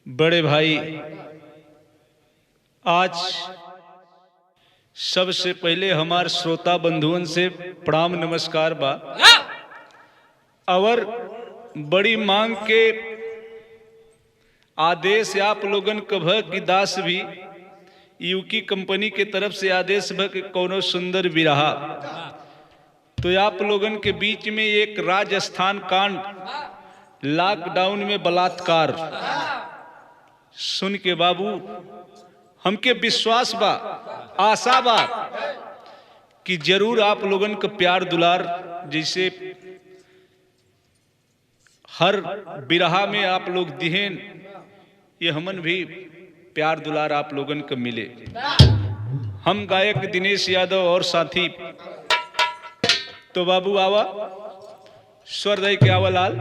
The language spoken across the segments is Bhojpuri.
बड़े भाई, आज सबसे पहले हमार श्रोता बंधुओं से प्रणाम नमस्कार बा। और बड़ी मांग के आदेश आप लोगन कभ की दास भी यूकी कंपनी के तरफ से आदेश भ के कोनो सुंदर विरहा, तो आप लोगन के बीच में एक राजस्थान कांड, लॉकडाउन में बलात्कार सुन के बाबू हमके विश्वास बा, आशा बा कि जरूर आप लोगन का प्यार दुलार जैसे हर बिरहा में आप लोग दिहेन, ये हमन भी प्यार दुलार आप लोगन को मिले। हम गायक दिनेश यादव और साथी, तो बाबू आवा स्वर दई के आवा लाल।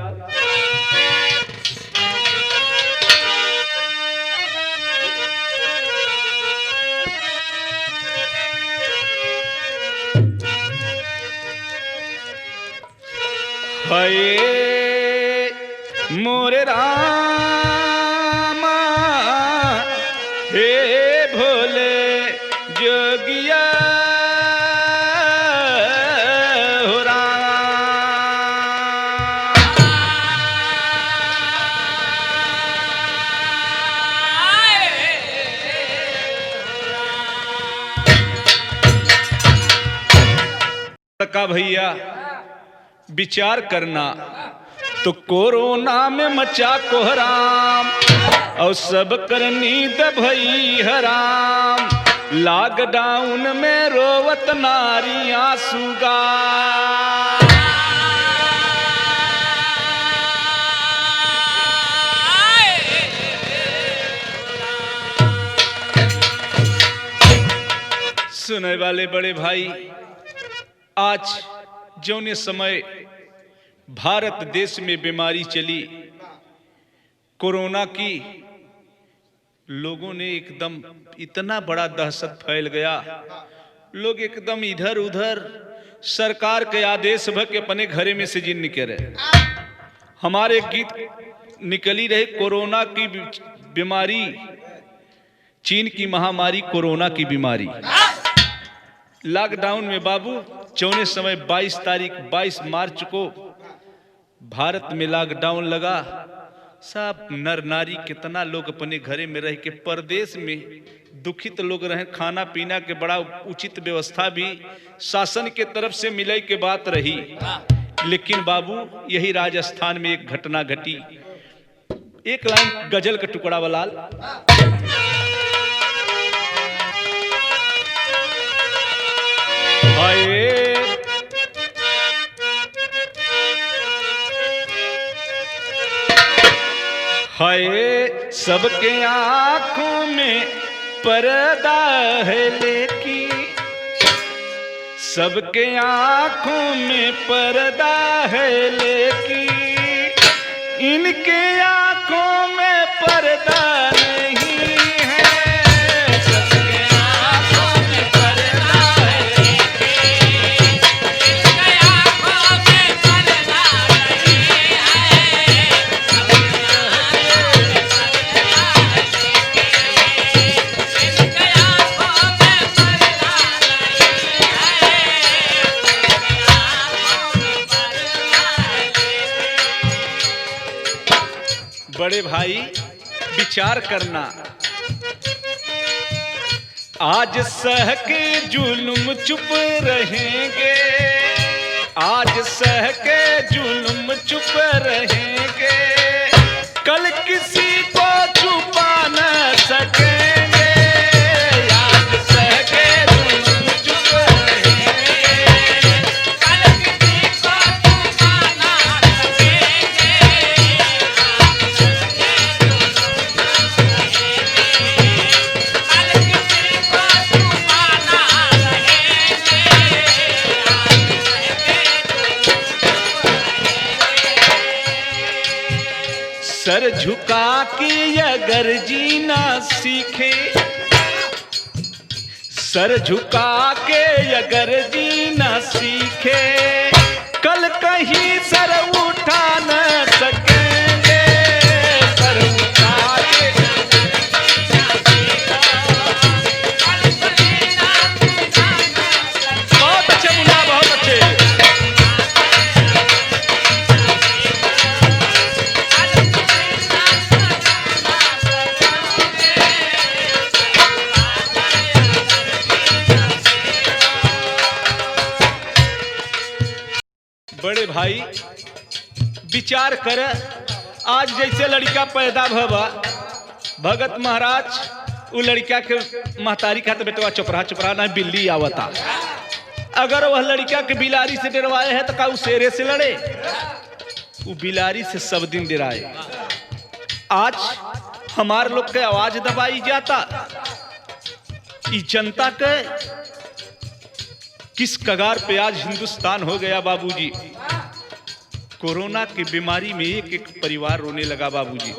हाय मोरे रामा हे भोले जोगिया हो राम। का भैया विचार करना तो कोरोना में मचा कोहराम और सब कर नींद भई हराम। लॉकडाउन में रोवत नारी आंसूगा, सुनने वाले बड़े भाई, आज जौने समय भारत देश में बीमारी चली कोरोना की, लोगों ने एकदम इतना बड़ा दहशत फैल गया, लोग एकदम इधर उधर सरकार के आदेश भ के अपने घरे में से जिन निकले। हमारे गीत निकली रहे कोरोना की बीमारी, चीन की महामारी कोरोना की बीमारी। लॉकडाउन में बाबू जौने समय 22 मार्च को भारत में लॉकडाउन लगा, सब नर नारी कितना लोग अपने घरे में रह के, परदेश में दुखित लोग रहे, खाना पीना के बड़ा उचित व्यवस्था भी शासन के तरफ से मिले के बात रही। लेकिन बाबू यही राजस्थान में एक घटना घटी। एक लाइन गजल का टुकड़ा बलाल। हाय सबके आंखों में पर्दा है लेकिन, सबके आंखों में पर्दा है लेकिन, इनके आंखों में पर्दा नहीं है। सबके आंखों विचार करना। आज सह के जुल्म चुप रहेंगे, आज सह के जुल्म चुप रहेंगे, कल किसी को छुपा न सकेंगे। आज सह के जुल्म चुप रहेंगे, कल किसी को छुपा न सकेंगे। आज सह के जुल्म चुप रहेंगे, कल किसी को छुपा न सकेंगे। आज सह के सर झुका के अगर जीना सीखे, सर झुका के अगर जीना सीखे, कल कहीं सर उठा न सकेंगे। सर उठा के बहुत अच्छे मुन्ना, बहुत अच्छे। बड़े भाई विचार कर, आज जैसे लड़का पैदा भवा भगत महाराज वो लड़का के महतारी का बेटवा चुपरा चुपरा ना बिल्ली आवता। अगर वह लड़का के बिलारी से डरवाए है तो का वो शेरे से लड़े? वो बिलारी से सब दिन डराए। आज हमारे लोग के आवाज दबाई जाता, इस जनता के किस कगार पे आज हिंदुस्तान हो गया बाबूजी। कोरोना की बीमारी में एक एक परिवार रोने लगा बाबूजी।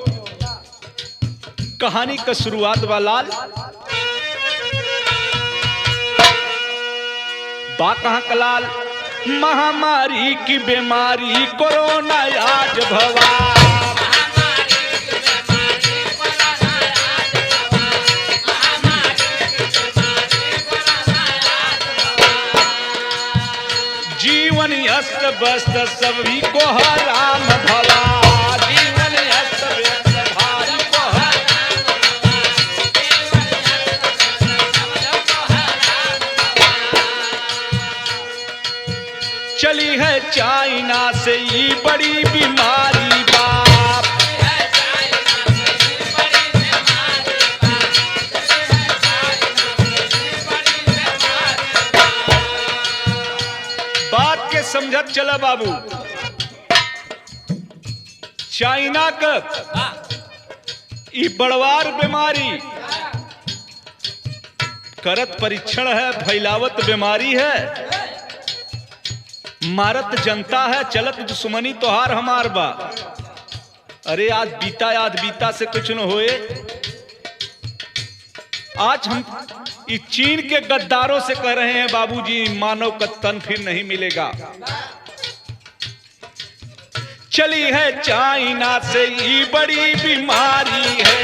कहानी का शुरुआत वालाल बा कहां कलाल, महामारी की बीमारी कोरोना आज भवा। जीवन अस्त व्यस्त सभी को हराम भला, जीवन अस्त व्यस्त भारी को चली है चाइना से ये बड़ी बीमारी बाप। बात के समझत चला बाबू। चाइना का ये बड़वार बीमारी करत परीक्षण है, फैलावत बीमारी है, मारत जनता है, चलत दुश्मनी तोहार हमार बा। अरे आज बीता से कुछ न होए। आज हम इस चीन के गद्दारों से कह रहे हैं बाबूजी, मानव का तन फिर नहीं मिलेगा। चली है चाइना से ये बड़ी बीमारी है,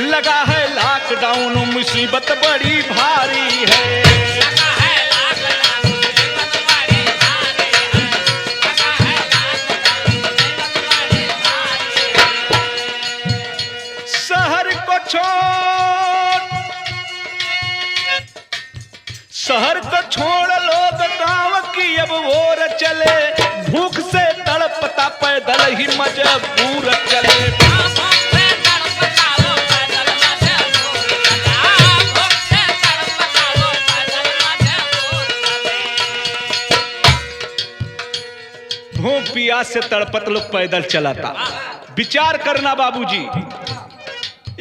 लगा है लॉकडाउन मुसीबत बड़ी भारी है। शहर को छोड़ लोग गांव की अब ओर चले, भूख से तड़पता पैदल ही मजबूर चले। भूख प्यास से तड़पत लोग पैदल चलाता। विचार करना बाबूजी,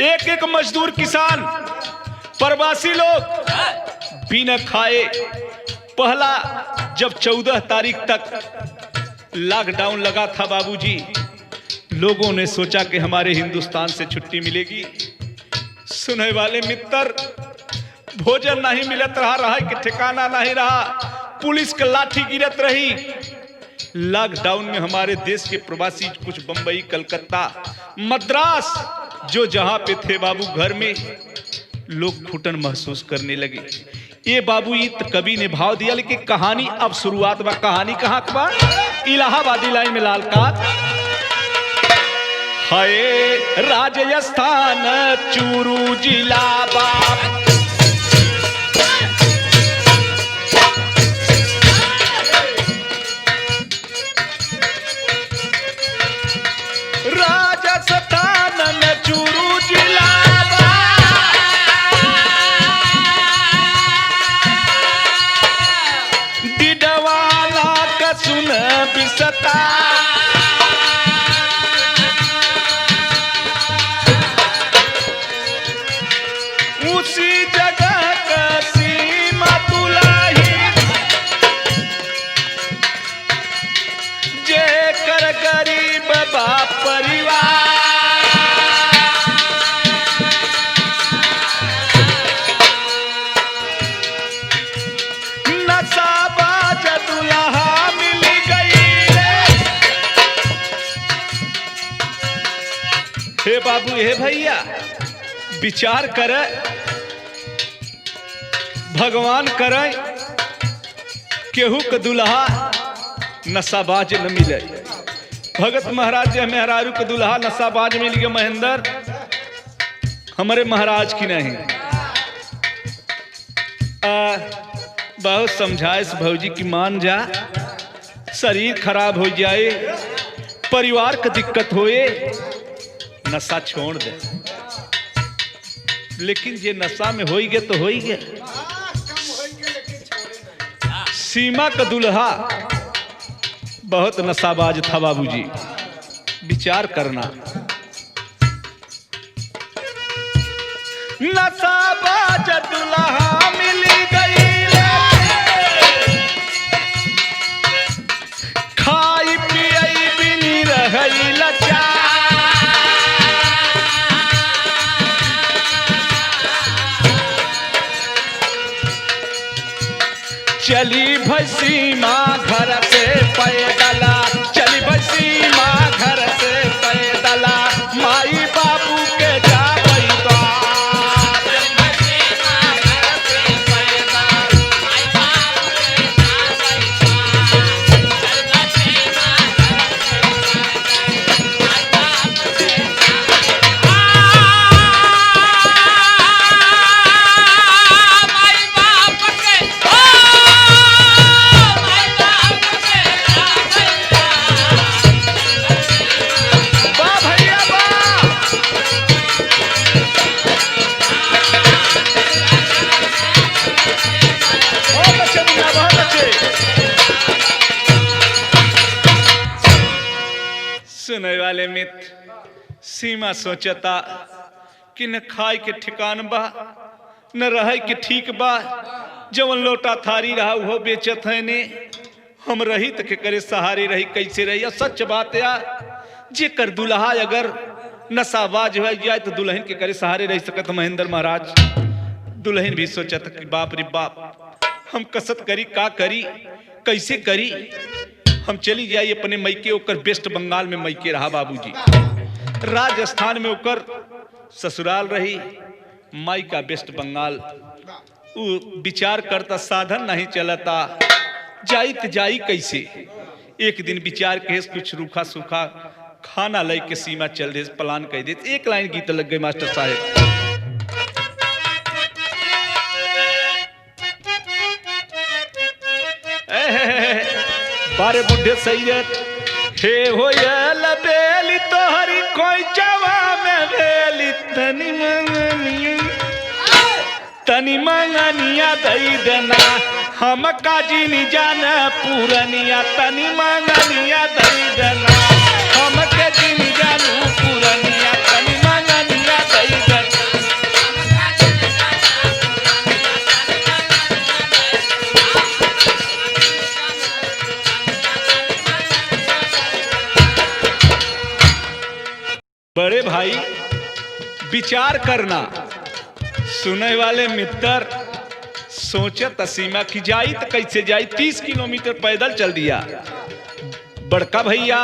एक एक मजदूर किसान प्रवासी लोग बिना खाए, पहला जब 14 तारीख तक लॉकडाउन लगा था बाबूजी, लोगों ने सोचा कि हमारे हिंदुस्तान से छुट्टी मिलेगी। सुनने वाले मित्र, भोजन नहीं मिलत रहा कि ठिकाना नहीं रहा, पुलिस का लाठी गिरत रही। लॉकडाउन में हमारे देश के प्रवासी कुछ बंबई, कलकत्ता, मद्रास जो जहां पे थे बाबू, घर में लोग घुटन महसूस करने लगे। ये बाबू ये तो कवि ने भाव दिया, लेकिन कहानी अब शुरुआत बा। कहानी कहाँ बा? इलाहाबादी लाइन में लाल का है राजस्थान चूरू जिला बाप। राजस्थान में चूरू जिला डिडवाला का सुन बिसता उसी जगह का सीमा तुलाही जे कर गरीब बाप परिवार नसाबाज दुल्हा मिल गई रे। हे बाबू हे भैया विचार कर, भगवान करे केहू के दुल्हा नशाबाज न मिले। भगत महाराज जी मेहरारू के दुल्हा नशाबाज मिल गए महेंद्र, हमारे महाराज की नहीं। बहुत समझाए भौजी की मान जा, शरीर खराब हो जाए, परिवार का दिक्कत होए, नशा छोड़ दे। लेकिन जे नशा में हो गए तो हो गए। सीमा का दुल्हा बहुत नशाबाज था बाबूजी, विचार करना। नशाबाज दुल्हा मिल गई खाई पियई बिनी रही लचा चली भैसी माँ घर से पैदला, चली भैसी माँ घर से पैदला माई बाबू के जावई द्वार। सुने वाले मित्र, सीमा सोचता कि न खाए के ठिकान बा न रहे के ठीक बा। जवन लोटा थारी रहा वो बेचत है ने, हम रही तो के करे सहारे रही, कैसे रही। सच बात या जे कर दुल्हा अगर नशाबाज हो जाए तो दुल्हन के करे सहारे रह सकत। महेंद्र महाराज दुल्हन भी सोचत कि बाप रे बाप, हम कसत करी का करी कैसे करी। हम चली जाइए अपने मैके, ओकर वेस्ट बंगाल में मैके रहा बाबूजी, राजस्थान में ओकर ससुराल रही, माई का वेस्ट बंगाल। वो विचार करता साधन नहीं चलता, जाई तो जाई कैसे। एक दिन विचार के कुछ रूखा सूखा खाना ले के सीमा चल दे, प्लान कह दे। एक लाइन गीत लग गई मास्टर साहब। बारे बुढ़े सैयद हे हो बेली तोहरी कोई चवा में बेली तनी मंगनिया दई देना, हम काजी नहीं जाना पूरनिया तनी मंगनिया दई देना, हम काजी नहीं जानू पूरनिया तनी मंगनिया दई देना। बड़े भाई विचार करना, सुने वाले मित्र सोचत सीमा की जाई तो कैसे जाई। 30 किलोमीटर पैदल चल दिया। बड़का भैया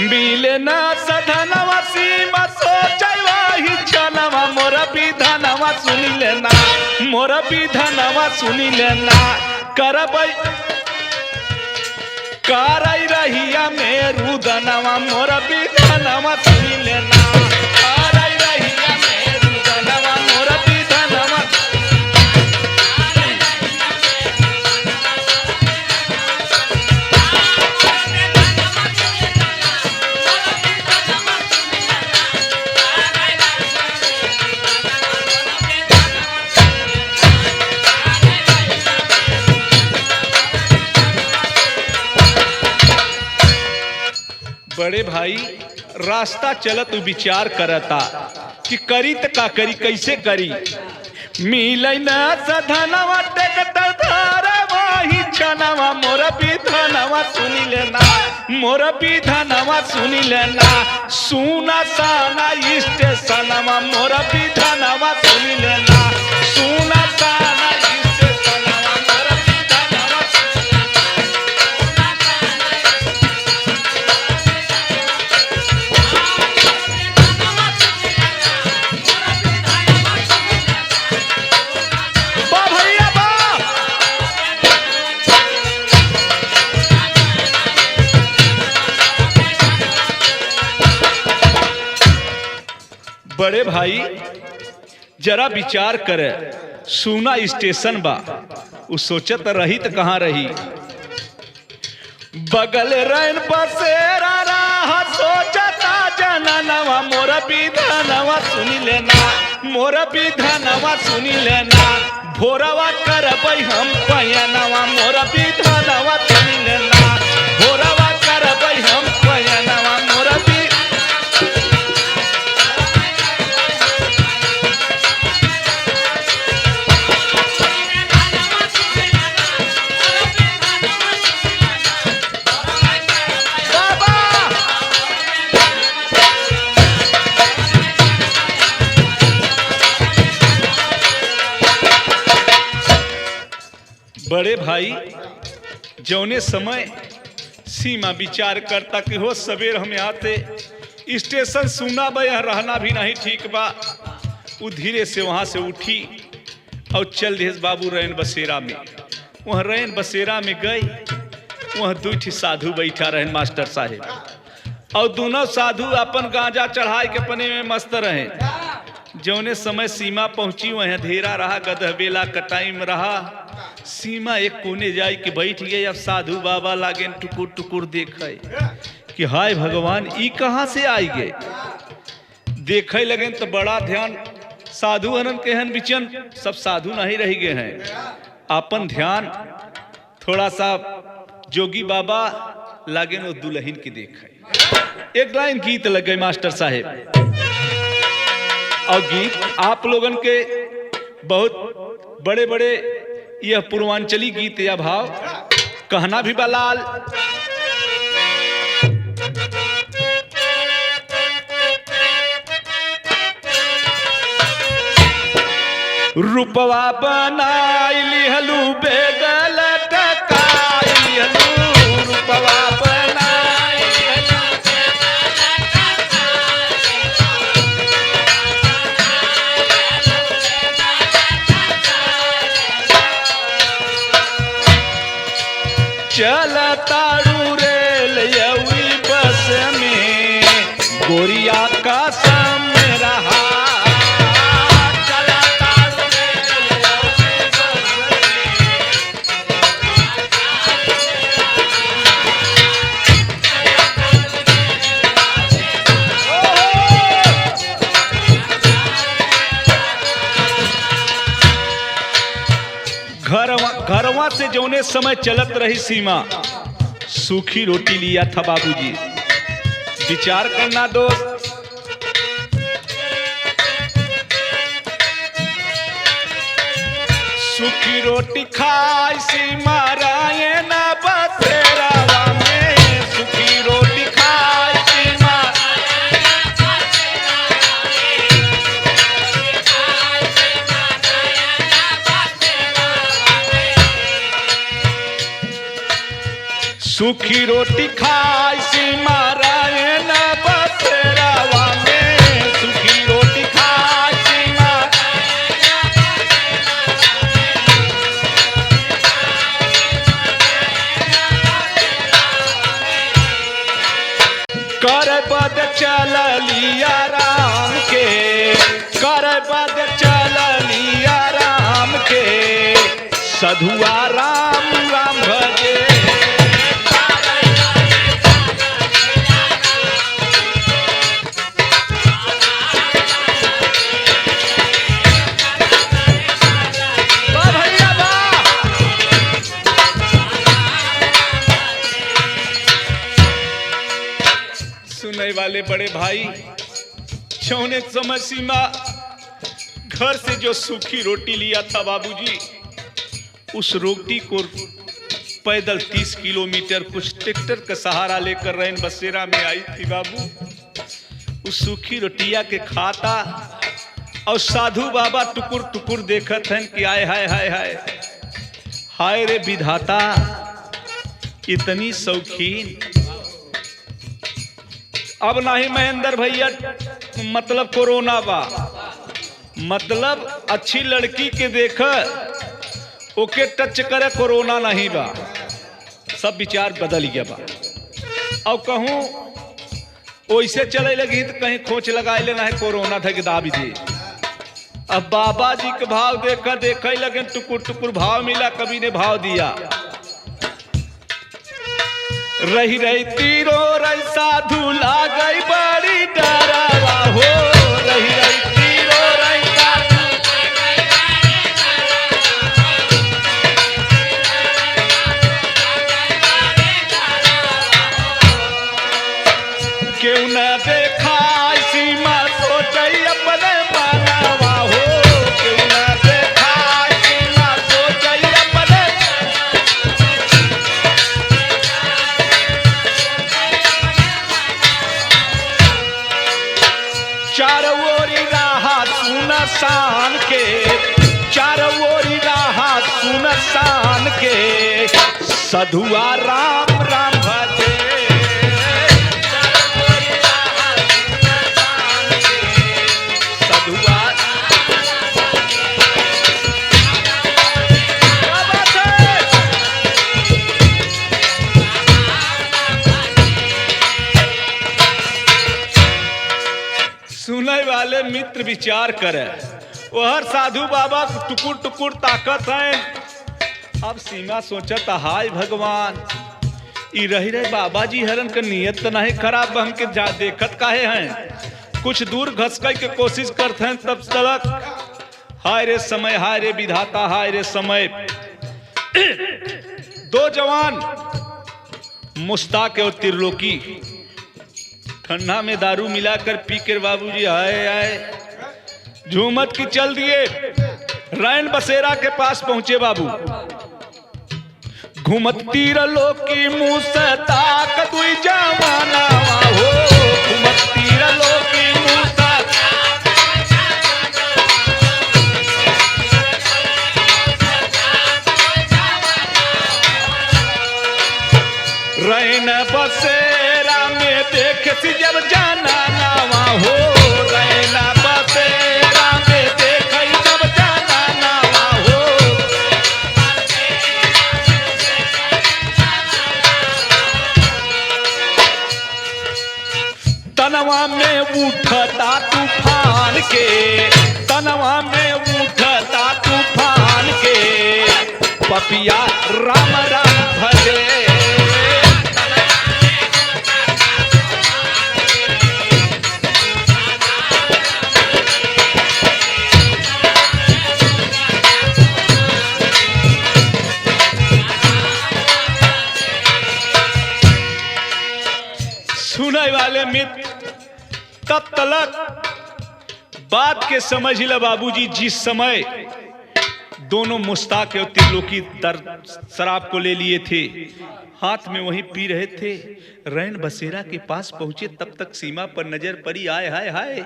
मिले ना सधनवा सीमा सोचवा वही छनवा मोरा विधानवा सुनी लेना मोरा विधानवा सुनी लेना करबै करई रहिया मेरू दनवा मोरा विधानवा सुनी लेना करई रहिया मेरू दनवा मोरा विधानवा बड़े भाई रास्ता चलत विचार करता कि करी त का करी कैसे करी मिलै न सधनवा टेकटर धारा वही छनवा मोरा विधानवा सुनी लेना मोरा विधानवा सुनी लेना सुना साना स्टेशनवा मोरा विधानवा सुनी लेना सुना साना स्टेशनवा मोरा विधानवा बड़े भाई जरा विचार करे सुना स्टेशन बा उ सोचत रही त कहाँ रही बगल रैन बसेरा रहा सोचता जननवा मोरा विधानवा सुनी लेना मोरा विधानवा सुनी लेना भोरवा करबै हम पयनवा मोरा विधानवा सुनी लेना भोरवा करबै हम पयनवा मोरा बड़े भाई जौने समय सीमा विचार करता कि हो सवेर हम आते स्टेशन सुना बा यहाँ रहना भी नहीं ठीक बा वो धीरे से वहाँ से उठी और चल देश बाबू रैन बसेरा में वहाँ रैन बसेरा में गई वहाँ दू ठी साधु बैठा रहे मास्टर साहेब और दोनों साधु अपन गांजा चढ़ाई के अपने में मस्त रहे जौने समय सीमा पहुंची वहाँ धेरा रहा गदहबेला का टाइम रहा सीमा एक कोने जाए कि बैठ गए अब साधु बाबा लागे टुकुर टुकुर देखे कि हाय भगवान ई कहाँ से आई गए देखे लगे तो बड़ा ध्यान साधु हनन के हन बिचन सब साधु नहीं रह गए हैं अपन ध्यान थोड़ा सा जोगी बाबा लागे वो दुल्हन की देखे एक लाइन गीत लग गए मास्टर साहेब और गीत आप लोगन के बहुत बड़े बड़े यह पूर्वांचली गीत या भाव कहना भी बलाल रूपवा बनाई लिहलू बेगल टकाई लिहलू रूपवा बनाई चलतारू रेल यौरी बस में गोरिया का सम रहा घरवा से जौने समय चलत रही सीमा सूखी रोटी लिया था बाबूजी विचार करना दोस्त सूखी रोटी खाई सीमा राये ना बसेरावा में सूखी रोटी खाई सीमा सूखी रोटी खाई सीमा राये ना बसेरावा में सूखी रोटी कर बद चल लिया राम के, कर बद चल लिया राम के, सधुआ राम राम भजे। सुनने वाले बड़े भाई, छौने समय सीमा घर से जो सूखी रोटी लिया था बाबूजी, उस रोटी को पैदल 30 किलोमीटर कुछ ट्रैक्टर का सहारा लेकर रैन बसेरा में आई थी बाबू। उस सूखी रोटिया के खाता और साधु बाबा टुकुर टुकुर देखत हैं कि आय हाय हाय हाय हाय रे विधाता, इतनी शौकीन। अब नहीं महेंद्र भैया, मतलब कोरोना बा, मतलब अच्छी लड़की के देख ओके टच करे, कोरोना नहीं बा। सब विचार बदल गया बा। अब कहूँ वैसे चले लगी तो कहीं खोच लगाए लेना है, कोरोना था कि दाबी दे। अब बाबा जी के भाव देखा देखा ही लगे, टुकुर टुकुर भाव मिला, कभी ने भाव दिया। रही रही तीरो रही साधु ला गई बड़ी डरावा हो, रही रही तीरो रही साधु क्यों न देखा सीमा सोचई अपने मानवा हो, क्यों न देखा सीमा सोचई अपने। चारों ओरी राहा सुनसान के, चारों ओरी राहा सुनसान के, सधुआ राम राम भजे। सधुआ सुनने वाले मित्र विचार करे, वह साधु बाबा टुकुर टुकुर ताकत है। अब सीमा सोचत हाय भगवान, ई रही रहे बाबा जी हरन का नियत तो नहीं खराब, हमके जा देखत काहे हैं। कुछ दूर घसके के कोशिश करते हैं, तब तलक हाय रे समय, हाय रे विधाता, हाय रे समय। दो जवान मुस्ताक और त्रिलोकी ठंडा में दारू मिलाकर पी कर बाबूजी आए आए झूमत की चल दिए, रैन बसेरा के पास पहुंचे बाबू। घूमत तीर लोकी मुंह से ताक दुई जमाना हो, घूमत तीर लोकी मुंह से रैन बसेरा में देख सी जब जाना नावा हो, रैन बसेरा में देख जब जाना नावा हो। तनवा में उठता तूफान के, तनवा में उठता तूफान के, पपिया राम राम भजे। सुनने वाले मित्र तब तलक बात के समझ ल बाबूजी। जिस समय दोनों मुस्ताक और त्रिलोकी शराब को ले लिए थे, हाथ में वही पी रहे थे, रैन बसेरा के पास पहुंचे, तब तक सीमा पर नजर पड़ी, आए हाय हाय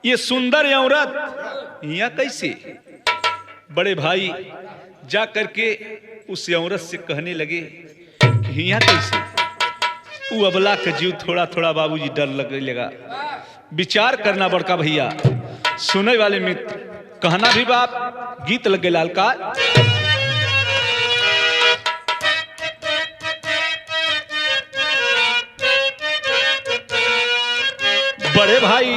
ये सुंदर औरत यहाँ कैसे। बड़े भाई जा करके उस औरत से कहने लगे कि यहाँ कैसे। वो अबला का जीव थोड़ा थोड़ा बाबूजी डर लगने लगा। विचार करना बड़का भैया। सुने वाले मित्र कहना भी बाप, गीत लगे लाल का। बड़े भाई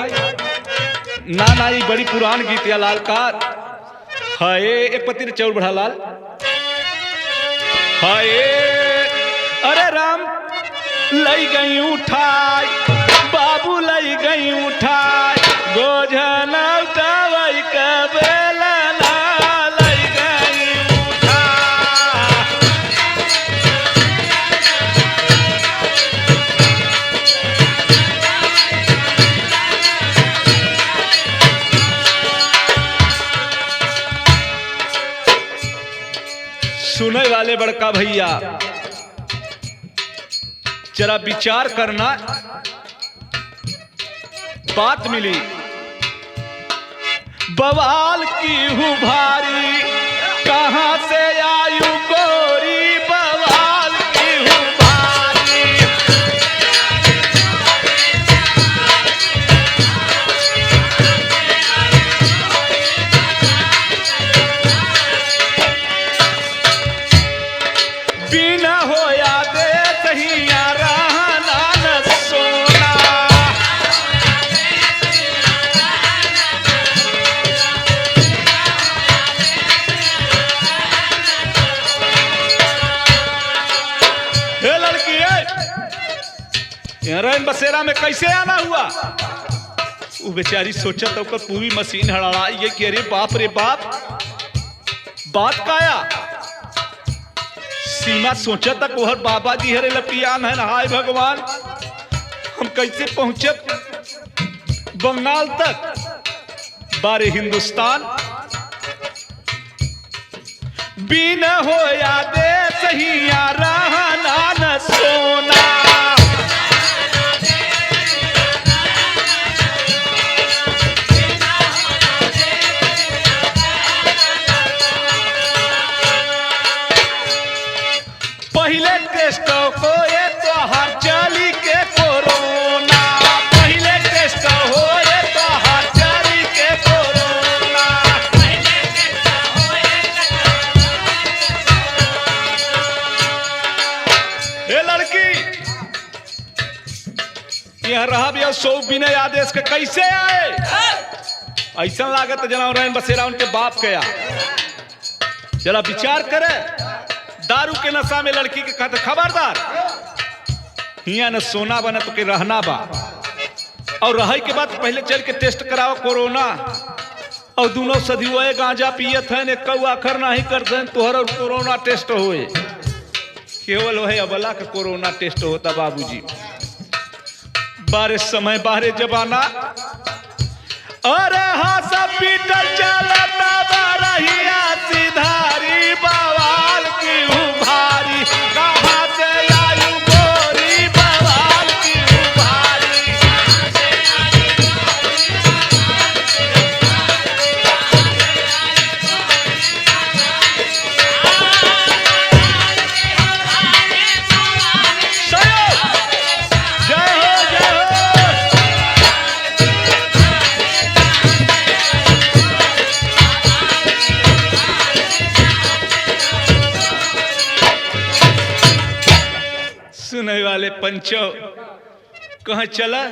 ना ना ये बड़ी पुरान गीत या लालकार हाय एक पति चौर बढ़ा लाल हाय अरे राम लई गई उठाई बाबू लई गई उठाई गोझन उठावई कबेला ना लई गई उठाई। सुने वाले बड़का भैया जरा विचार करना बात मिली बवाल की हूँ भारी कहां से आयु गोरी बवाल की हूँ भारी। बिना होया दे सहिया रहना न सोना हे लड़की रैन बसेरा में कैसे आना हुआ। वो बेचारी सोचा तो पूरी मशीन हड़ाई ये कि अरे बाप रे बाप बात काया सीमा सोचा तक वह बाबा जी हरे लपियान है हाय भगवान हम कैसे पहुंचे बंगाल तक बारे हिंदुस्तान बिना होया दे सहिया रहना न सोना। पहले टेस्ट को ये तो हर चली के कोरोना पहले टेस्ट हो ये तो हर चली के कोरोना। ये लड़की यह रहा भी सौ बिना आदेश के कैसे आए ऐसा लागत जना रैन बसेरा उनके बाप कया जरा विचार करे दारू के नशा में लड़की के कहते खबरदार हिया न सोना बना तो के रहना बा और रही के बाद पहले चल के टेस्ट कराओ कोरोना और दोनों सदियों गांजा पियत है कौ आखर नहीं करते हैं तोहर और कोरोना टेस्ट होए केवल वही अबला का कोरोना टेस्ट होता बाबूजी बारे समय बारे जमाना अरे हाँ सब पीटल चलता बारहिया सिधारी बवाल की हूँ भारी कहाँ से आयु गोरी बवाल की हूँ भारी। जय हो जय हो। सुनने वाले पंचो कहाँ चला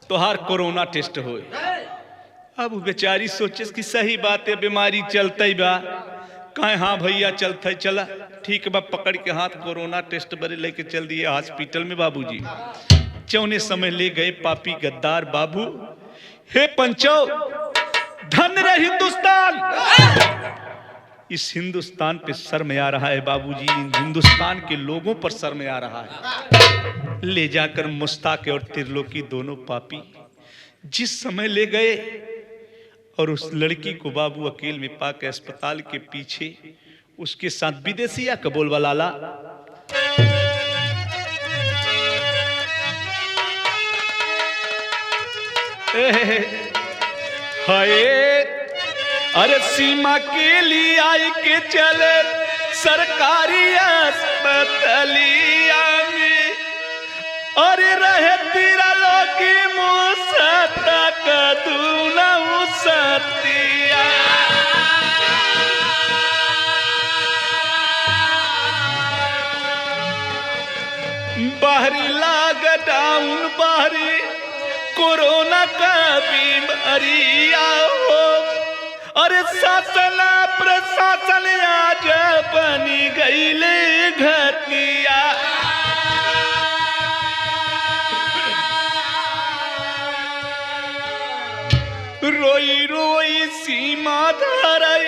तोहार कोरोना टेस्ट हो अब बेचारी सोचे कि सही बात है बीमारी चलते बा कहे हाँ भैया चलते चला ठीक बा पकड़ के हाथ कोरोना टेस्ट बरे लेके चल दिए हॉस्पिटल में बाबूजी चौने समय ले गए पापी गद्दार बाबू। हे पंचो धन रे हिंदुस्तान इस हिंदुस्तान पे शर्म आ रहा है बाबूजी हिंदुस्तान के लोगों पर शर्म आ रहा है। ले जाकर मुस्ताक और त्रिलोकी दोनों पापी जिस समय ले गए और उस लड़की को बाबू अकेले में पाके अस्पताल के पीछे उसके साथ विदेशी या कबोल वाला हाय अरे सीमा के लिए आई के चले सरकारी अस्पतालिया में अरे रहे तेरा लोकी मुसता कदूना सतिया बाहरी लॉकडाउन बाहरी कोरोना का बीमारिया हो, अरे शासन प्रशासन आज बनी गईले घटिया। रोई रोई सीमा धरई,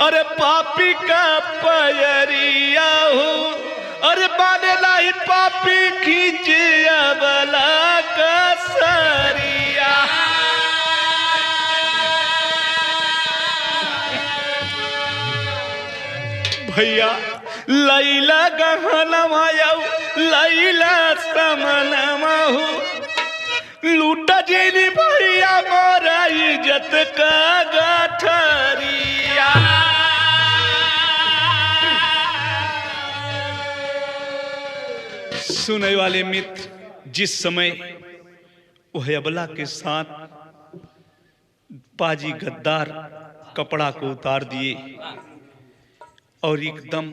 अरे पापी का पयरिया हो, अरे बानेला ही पापी खींचिया बला का सरिया। भैया लैला गहनवा लैला समनमहु, लूटा जेली भैया मोरा इज्जत का गठरिया। सुनने वाले मित्र, जिस समय वह अबला के साथ पाजी गद्दार कपड़ा को उतार दिए और एकदम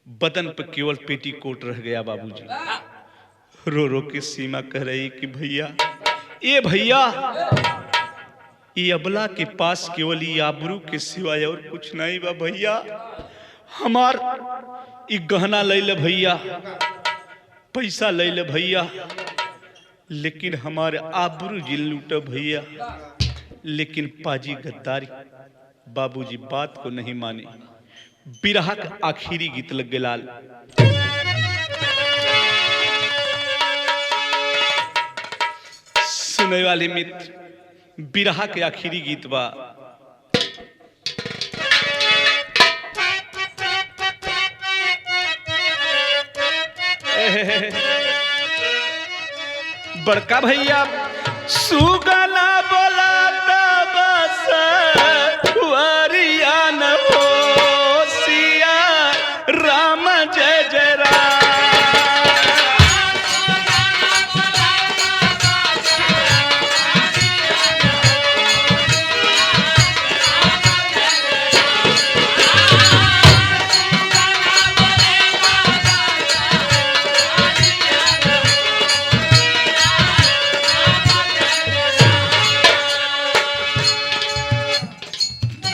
बदन पर केवल पेटीकोट रह गया बाबूजी। रो रो के सीमा कह रही कि भैया, ये भैया, ये अबला के पास केवल ये आबरू के सिवाय और कुछ नहीं बा भैया। हमार ये गहना ले ले भैया, पैसा ले ले भैया, लेकिन हमारे आबरू जिल लूटा भैया। लेकिन पाजी गद्दारी बाबूजी बात को नहीं माने। बिरहा का आखिरी गीत लग गए लाल। सुनने वाले मित्र, बिरहा के आखिरी गीत बा। बड़का भैया सुगना बोला बस वरिया न हो, सिया राम जय जय राम।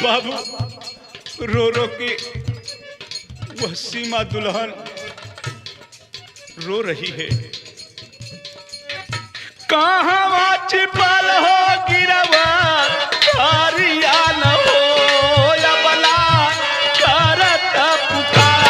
बाबू रो रो के वह सीमा दुल्हन रो रही है। कहाँ छिपल हो गिरवा हरिया न हो, या बला करत पुकार।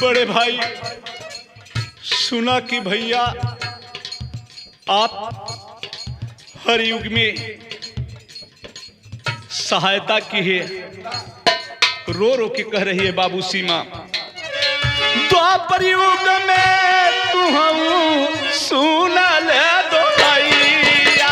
बड़े भाई, सुना कि भैया आप हर युग में सहायता की है। रो रो के कह रही है बाबू सीमा, द्वापर युग में तू सुना ले दो भैया।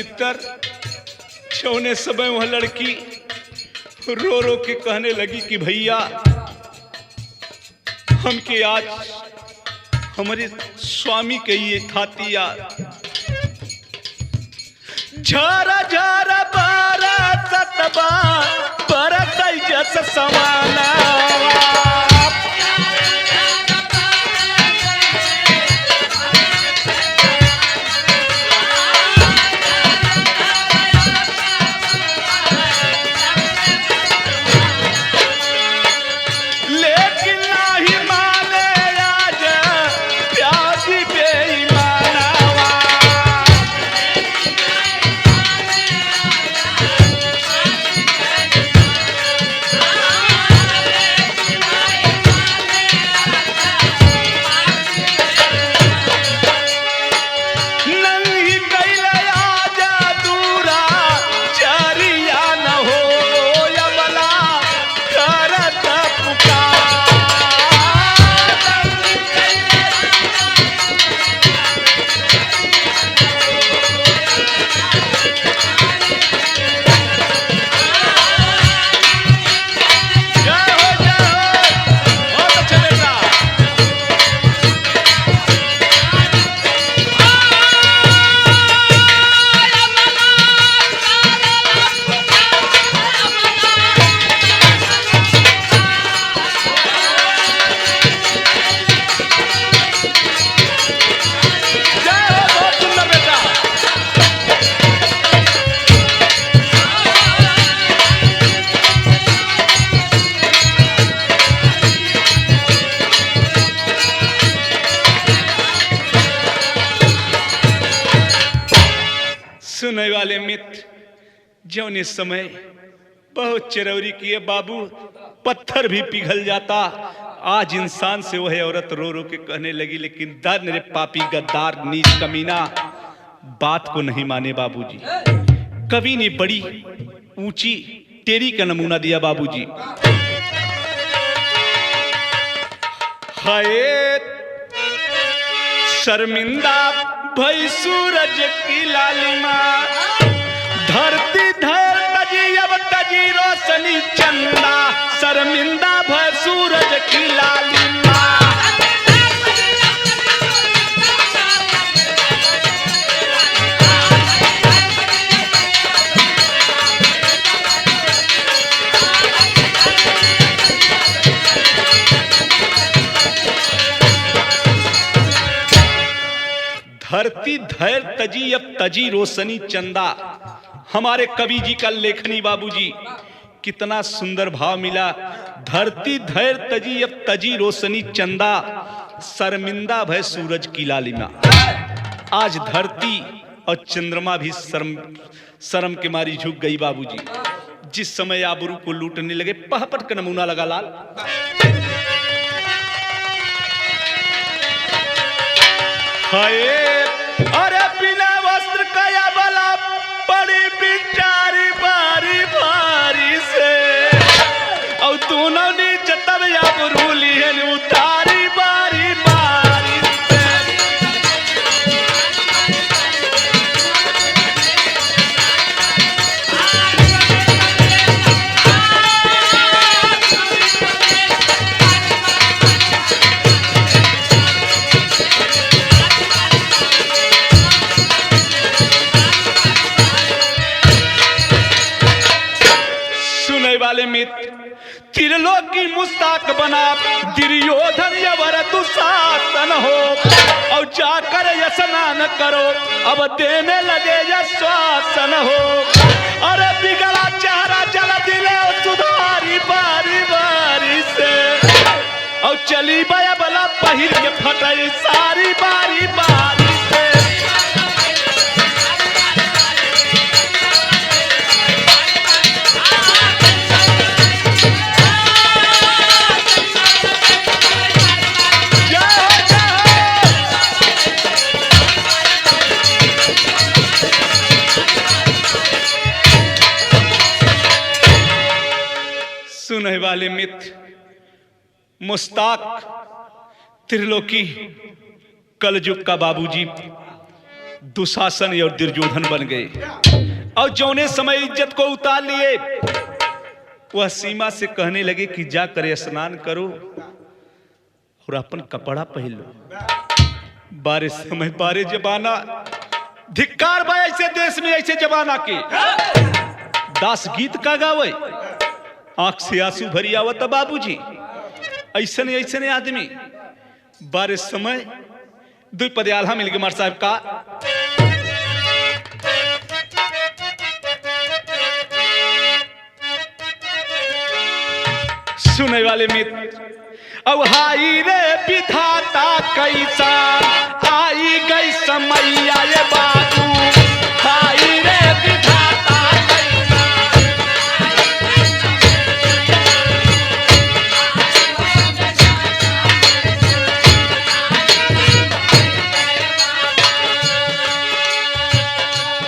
तितर छौने समय वह लड़की रो रो के कहने लगी कि भैया हमके आज हमारे स्वामी के ये खातिया झारा झारा बारा सतबा बरस जस समाना सुनने वाले मित्र जौन इस समय बहुत चिरौरी किए बाबू पत्थर भी पिघल जाता। आज इंसान से वह औरत रो रो के कहने लगी लेकिन दर मेरे पापी गद्दार नीच कमीना बात को नहीं माने बाबूजी। कवि ने बड़ी ऊंची तेरी का नमूना दिया बाबूजी। हाय शर्मिंदा भई सूरज की लालिमा धरती धर तजी अब तजी रोशनी चंदा शर्मिंदा भई सूरज की लालिमा। धरती धैर तजी अब तजी रोशनी चंदा। हमारे कवि जी का लेखनी बाबूजी कितना सुंदर भाव मिला। धरती धैर तजी अब तजी रोशनी चंदा शर्मिंदा भय सूरज की लालिमा। आज धरती और चंद्रमा भी शर्म के मारी झुक गई बाबूजी। जिस समय आबरू को लूटने लगे पहपट का नमूना लगा लाल। हाय अरे बिना वस्त्र कया बला पड़ी बिचारी बारी बारी से और दोनों नीच तब आबरू लिहन उतारी बारी बारी से। वाले मित्र त्रिलोकी मुस्ताक बना दुर्योधन यवर दुशासन हो और जाकर स्नान करो अब देने लगे यशासन हो। अरे बिगड़ा चेहरा जल दिले सुधारी बारी बारी से और चली बया बला पहिर के फटई सारी बारी बारी से। सुनने वाले मित्र मुस्ताक त्रिलोकी कलयुग का बाबूजी दुशासन और दुर्योधन बन गए और जौने समय इज्जत को उतार लिए, वह सीमा से कहने लगे कि जा कर स्नान करो और अपन कपड़ा पहन लो। बारे समय बारे जमाना, धिक्कार बा ऐसे देश में, ऐसे जमाना के। दास गीत का गावे, आंख से आंसू भरी आवत बाबूजी। ऐसने ऐसने आदमी बारे समय दो पद आल्हा मिल गए मार साहब का। सुने वाले मित्र, अब हाई रे विधाता कैसा आई गई समैया ये बाबू, हाई रे विधाता कैसा।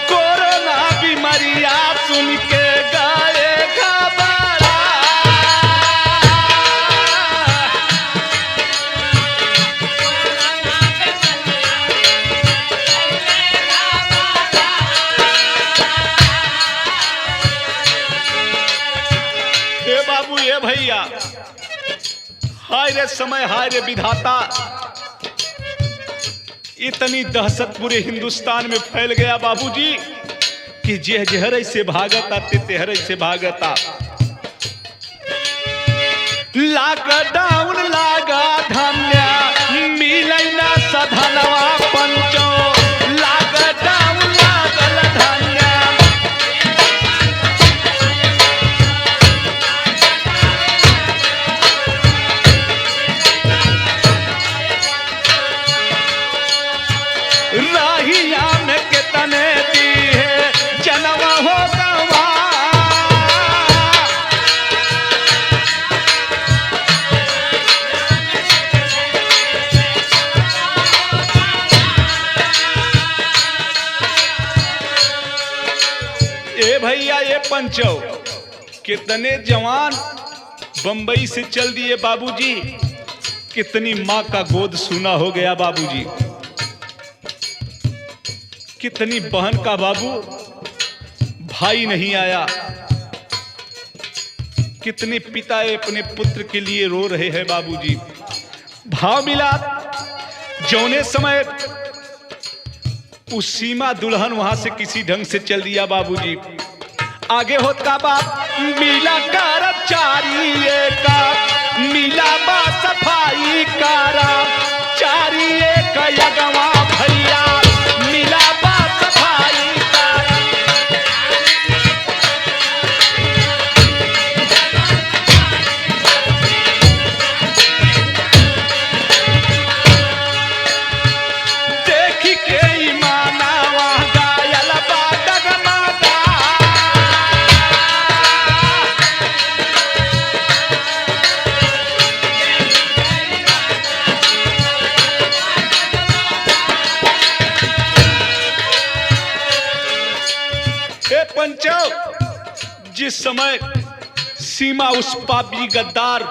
कोरोना बीमारिया सुन के गए घबरा, बाबू ये भैया, हाय रे समय, हाय रे विधाता। इतनी दहशत पूरे हिंदुस्तान में फैल गया बाबूजी कि जे जहर से भागता ते तेहर से भागता। लॉकडाउन लागा धन्या मिलना सधनवा पंचो, लॉकडाउन लागल धन्या। राहिया में कितने दी है जनवा हो गवा, ए भैया ये पंचो कितने जवान बंबई से चल दिए बाबूजी। कितनी माँ का गोद सूना हो गया बाबूजी, कितनी बहन का बाबू भाई नहीं आया, कितने पिता अपने पुत्र के लिए रो रहे हैं बाबूजी। भाव मिला जौने समय उस सीमा दुल्हन वहां से किसी ढंग से चल दिया बाबूजी। आगे होत का बाप मिला कर्मचारी का, मिला बा सफाई कारा चारी एक यगवा भैया, मिला बा सफाई कारा। देखी के ईमानवा गायल बा डगमगा, पंचो जिस समय सीमा उस पापी गद्दार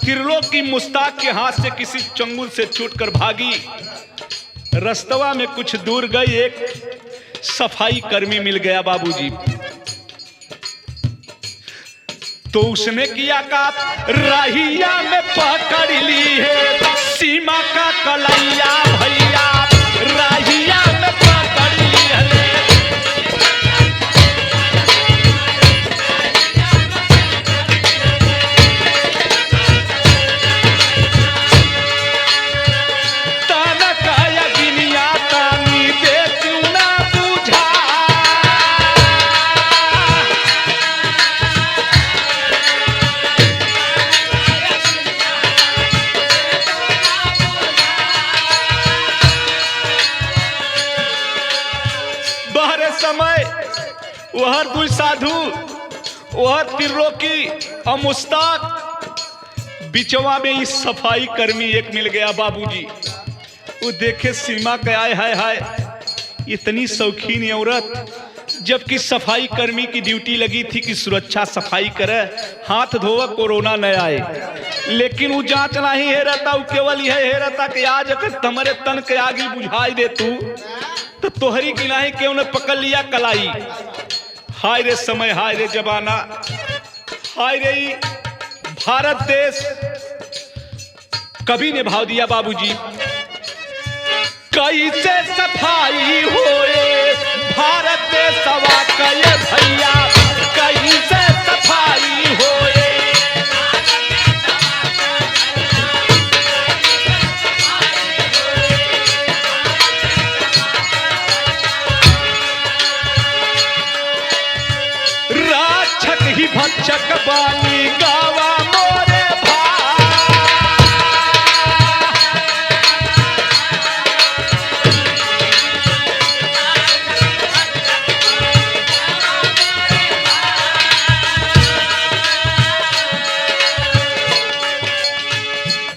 त्रिलोक की मुस्ताक के हाथ से किसी चंगुल से छूटकर भागी, रास्तवा में कुछ दूर गई एक सफाई कर्मी मिल गया बाबूजी। तो उसने किया का राहिया में पकड़ ली है सीमा का कलैया भैया, राहिया में पकड़ ली है। समय वह दुई साधु, वह त्रिलोकी और मुस्ताक, बिचवा में इस सफाई कर्मी एक मिल गया बाबूजी। वो देखे सीमा के आए हाय हाय इतनी शौकीन औरत, जबकि सफाई कर्मी की ड्यूटी लगी थी कि सुरक्षा सफाई करे, हाथ धोवे, कोरोना न आए। लेकिन वो जांच नहीं है रहता, वो केवल यह है रहता कि आज अगर तुम्हारे तन के आगे बुझाई दे तू तो तोहरी गिनाही क्यों न पकड़ लिया कलाई। हाय रे समय, हाय रे जमाना, हाय रे भारत देश कभी ने भाव दिया बाबूजी। कैसे सफाई होए भारत देशवा कये भैया, कैसे सफाई होए। राक्षक ही भक्षक बानी गावा मोरे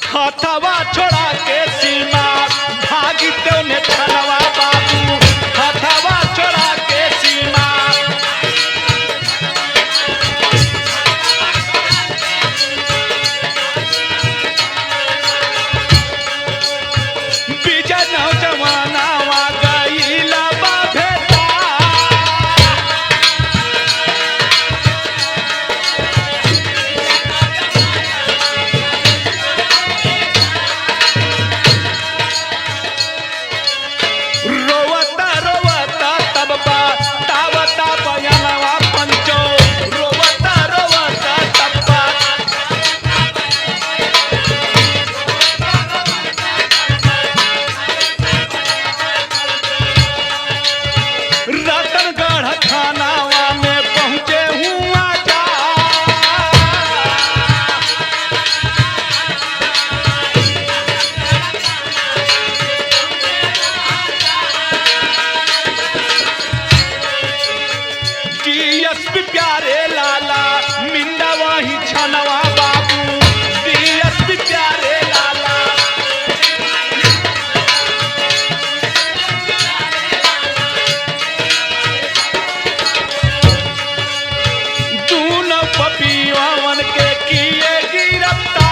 हाथवा छोड़ा के सीमा भागी तो ने छनवा बाबू, हाथवा छोड़ा के सीमा। बीजा नौजवाना वा गईला बाभेता, रोवता रोवता तब बा तावता बयानवा पंचो, रोवता रोवता तब बा। रतनगढ़ थानावा में पहुंचे हूँ आजा, डीएसपी प्यारे लाला मिंदा वही छनवा बाबू, डीएसपी प्यारे लाला। दूनो पपियावन के किए गिरफ्तार,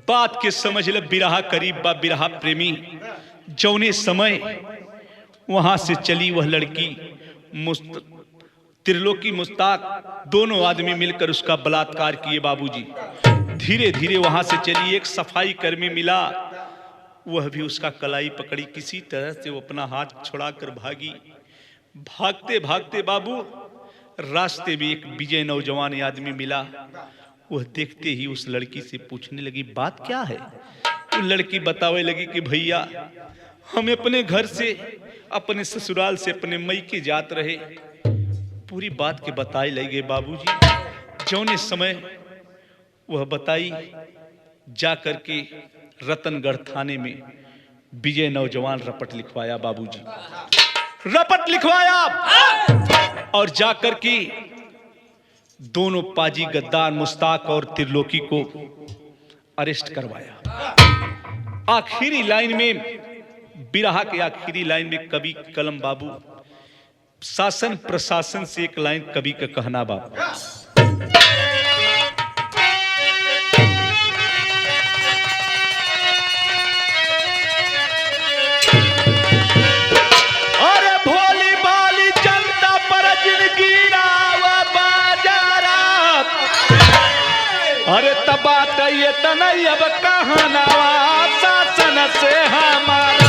बात के समझ ले बिरहा करीब बा बिरहा प्रेमी। जौने समय वहां से चली वह लड़की त्रिलोकी मुस्ताक, दोनों आदमी मिलकर उसका बलात्कार किए बाबूजी। धीरे धीरे वहां से चली, एक सफाई कर्मी मिला, वह भी उसका कलाई पकड़ी, किसी तरह से वो अपना हाथ छुड़ाकर भागी। भागते भागते बाबू रास्ते में एक विजय नौजवान आदमी मिला, वह देखते ही उस लड़की से पूछने लगी बात क्या है। वो लड़की बतावे लगी कि भैया हम अपने घर से, अपने ससुराल से अपने मैके जात रहे। पूरी बात के बताए लगे बाबूजी। जौने समय वह बताई, जा करके रतनगढ़ थाने में विजय नौजवान रपट लिखवाया बाबूजी, रपट लिखवाया और जाकर के दोनों पाजी गद्दार मुस्ताक और त्रिलोकी को अरेस्ट करवाया। आखिरी लाइन में, बिरहा के आखिरी लाइन में कवि कलम बाबू शासन प्रशासन से एक लाइन कवि का कहना बाबू। अरे भोली भाली जनता पर जिनकी अरे तबात ये तनई अब कहनावा शासन से हमारा।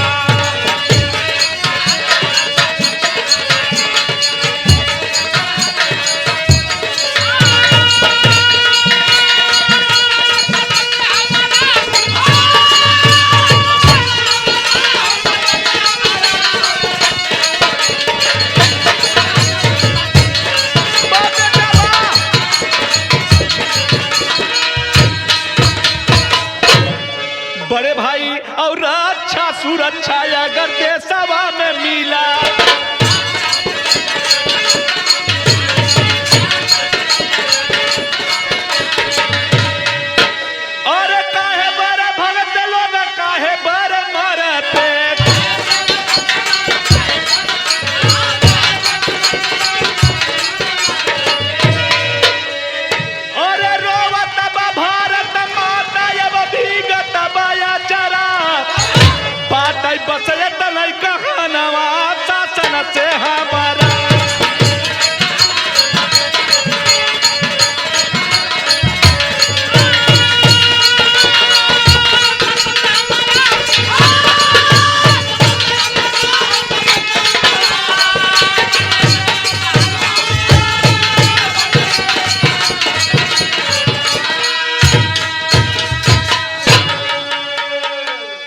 बड़े भाई और अच्छा सुरक्षा अगर देशवा में मिला, और काहे बर भगत लोग काहे बर मरते। बसय तलय कहानवा शासन से हमारा।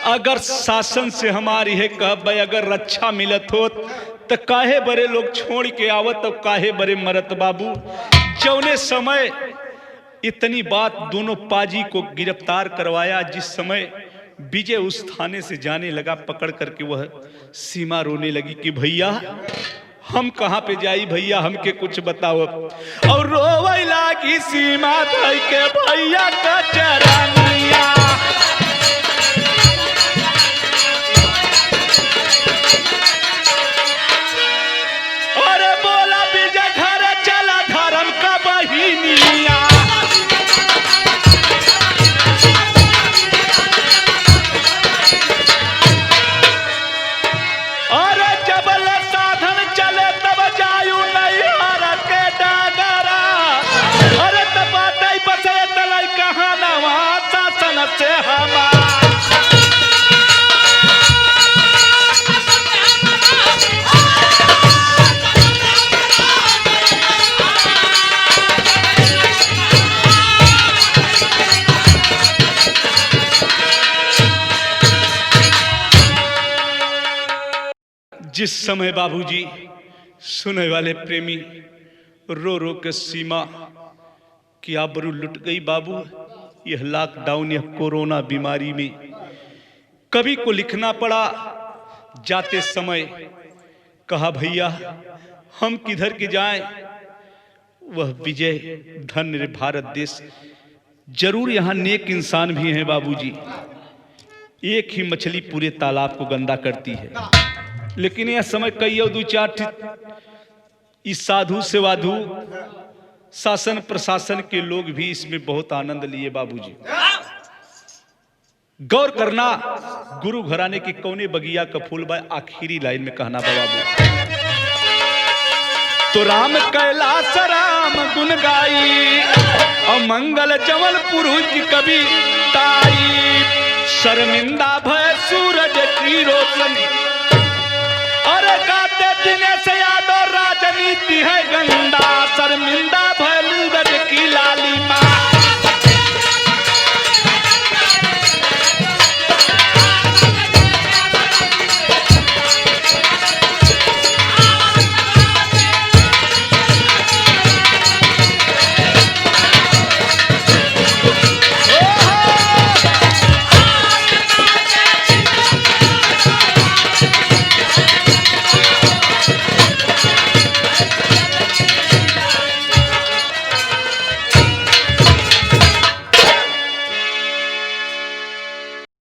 अगर शासन से हमारी है कह अगर रक्षा मिलत हो तो काहे बड़े लोग छोड़ के आवत तो काहे बड़े मरत बाबू। जौने समय इतनी बात दोनों पाजी को गिरफ्तार करवाया, जिस समय विजय उस थाने से जाने लगा पकड़ करके, वह सीमा रोने लगी कि भैया हम कहाँ पे जाई, भैया हमके कुछ बताओ। और रोवे लागी सीमा धई के भैया का चरनिया। जिस समय बाबूजी सुने वाले प्रेमी रो रो के सीमा की आबरू लुट गई बाबू। यह लॉकडाउन, यह कोरोना बीमारी में कवि को लिखना पड़ा। जाते समय कहा भैया हम किधर के जाएं। वह विजय धन्य भारत देश। जरूर यहाँ नेक इंसान भी हैं बाबूजी। एक ही मछली पूरे तालाब को गंदा करती है, लेकिन यह समय कई और दो चार इस साधु सेवाधु शासन प्रशासन के लोग भी इसमें बहुत आनंद लिए बाबूजी। गौर करना, गुरु घराने की कौने बगिया का फूल बा आखिरी लाइन में कहना बाबू। तो राम कैलाश राम गुण गाई और मंगल जमल पुरुष कवि ताई। शर्मिंदा भय सूरज की रोशनी, अरे गाते दिनेश यादव राजनीति है गंदा। शर्मिंदा भय